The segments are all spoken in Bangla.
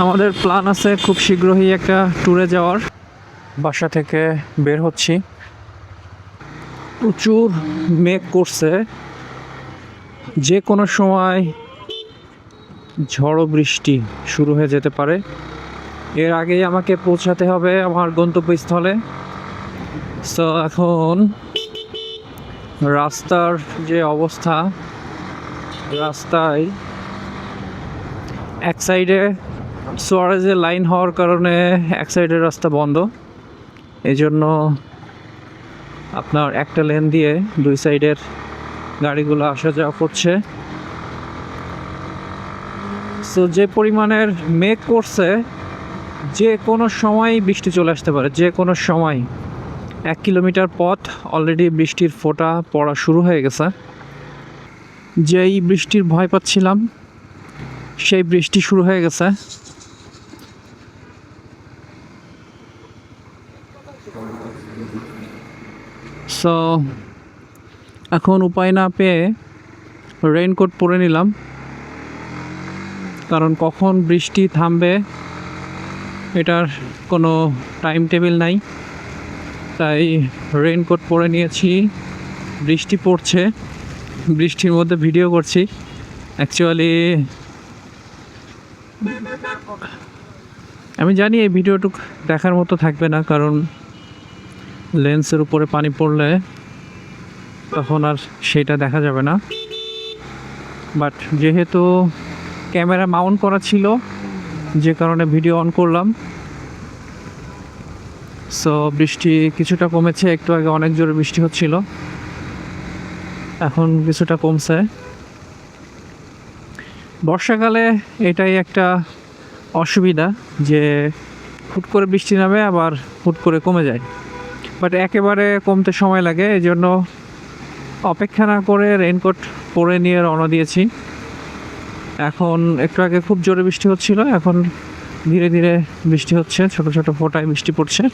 আমাদের প্ল্যান আছে খুব শীঘ্রই একটা ট্যুরে যাওয়ার। বাসা থেকে বের হচ্ছি, প্রচুর মেঘ করছে, যে কোনো সময় ঝড়ো বৃষ্টি শুরু হয়ে যেতে পারে। এর আগেই আমাকে পৌঁছাতে হবে আমার গন্তব্যস্থলে। সো এখন রাস্তার যে অবস্থা, রাস্তায় এক সাইডে সুয়ারেজের লাইন হওয়ার কারণে এক সাইডের রাস্তা বন্ধ, এই জন্য আপনার একটা লেন দিয়ে দুই সাইডের গাড়িগুলো আসা যাওয়া করছে। সো যে পরিমাণের মেঘ করছে, যে কোনো সময় বৃষ্টি চলে আসতে পারে, যে কোনো সময়। 1 কিলোমিটার পথ অলরেডি বৃষ্টির ফোঁটা পড়া শুরু হয়ে গেছে। যেই বৃষ্টির ভয় পাচ্ছিলাম সেই বৃষ্টি শুরু হয়ে গেছে। সো এখন উপায় না পেয়ে রেইনকোট পরে নিলাম, কারণ কখন বৃষ্টি থামবে এটার কোনো টাইম টেবিল নাই। তাই রেইনকোট পরে নিয়েছি। বৃষ্টি পড়ছে, বৃষ্টির মধ্যে ভিডিও করছি। অ্যাকচুয়ালি আমি জানি এই ভিডিওটুক দেখার মতো থাকবে না, কারণ লেন্সের উপরে পানি পড়লে তখন আর সেটা দেখা যাবে না। বাট যেহেতু ক্যামেরা মাউন্ট করা ছিল, যে কারণে ভিডিও অন করলাম। সো বৃষ্টি কিছুটা কমেছে, একটু আগে অনেক জোরে বৃষ্টি হচ্ছিল, এখন কিছুটা কমছে। বর্ষাকালে এটাই একটা অসুবিধা যে হুট করে বৃষ্টি নামে আবার হুট করে কমে যায়, বাট একেবারে কমতে সময় লাগে। এই জন্য অপেক্ষা না করে রেইনকোট পরে নিয়ে রওনা দিয়েছি। এখন একটু আগে খুব জোরে বৃষ্টি হচ্ছিল, এখন ধীরে ধীরে বৃষ্টি হচ্ছে, ছোট ছোট ফোঁটায় বৃষ্টি পড়ছে।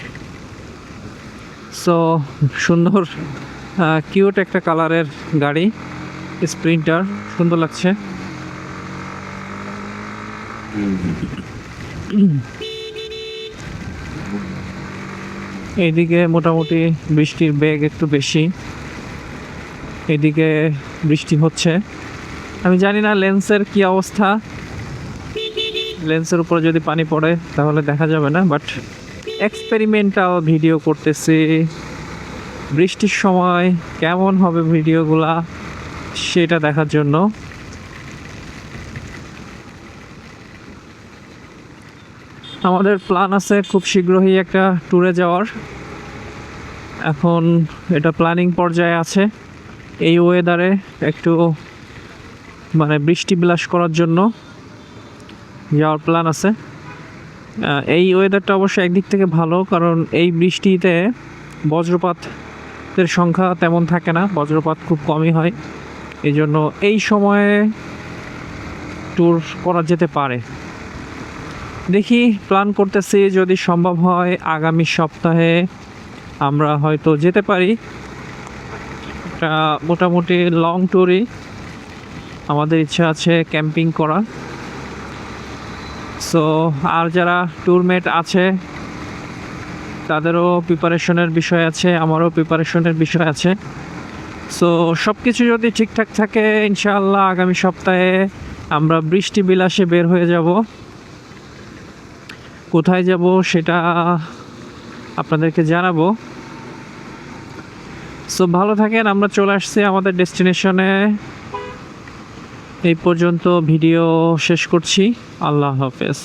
সো সুন্দর কিউট একটা কালারের গাড়ি, স্প্রিন্টার, সুন্দর লাগছে। এইদিকে মোটামুটি বৃষ্টির বেগ একটু বেশি, এদিকে বৃষ্টি হচ্ছে। আমি জানি না লেন্সের কি অবস্থা, লেন্সের উপরে যদি পানি পড়ে তাহলে দেখা যাবে না, বাট এক্সপেরিমেন্টাল ভিডিও করতেছি। বৃষ্টির সময় কেমন হবে ভিডিওগুলা সেটা দেখার জন্য। আমাদের প্ল্যান আছে খুব শীঘ্রই একটা ট্যুরে যাওয়ার। এখন এটা প্ল্যানিং পর্যায়ে আছে। এই ওয়েদারে একটু বৃষ্টি বিলাস করার জন্য যাওয়ার প্ল্যান আছে। এই ওয়েদারটা অবশ্য একদিক থেকে ভালো, কারণ এই বৃষ্টিতে বজ্রপাতের সংখ্যা তেমন থাকে না, বজ্রপাত খুব কমই হয়। এই জন্য এই সময়ে ট্যুর করা যেতে পারে। দেখি, প্ল্যান করতেছি যদি সম্ভব হয় আগামী সপ্তাহে আমরা হয়তো যেতে পারি। একটা মোটামুটি লং ট্যুরই আমাদের ইচ্ছা আছে, ক্যাম্পিং করা। সো আর যারা ট্যুরমেট আছে তাদেরও প্রিপারেশনের বিষয় আছে, আমারও প্রিপারেশনের বিষয় আছে। সো সব কিছু যদি ঠিকঠাক থাকে, ইনশাআল্লাহ আগামী সপ্তাহে আমরা বৃষ্টি বিলাসে বের হয়ে যাব। কোথায় যাব সেটা আপনাদেরকে জানাবো। সো ভালো থাকেন, আমরা চলে আসছি আমাদের ডেস্টিনেশনে। এই পর্যন্ত ভিডিও শেষ করছি। আল্লাহ হাফেজ।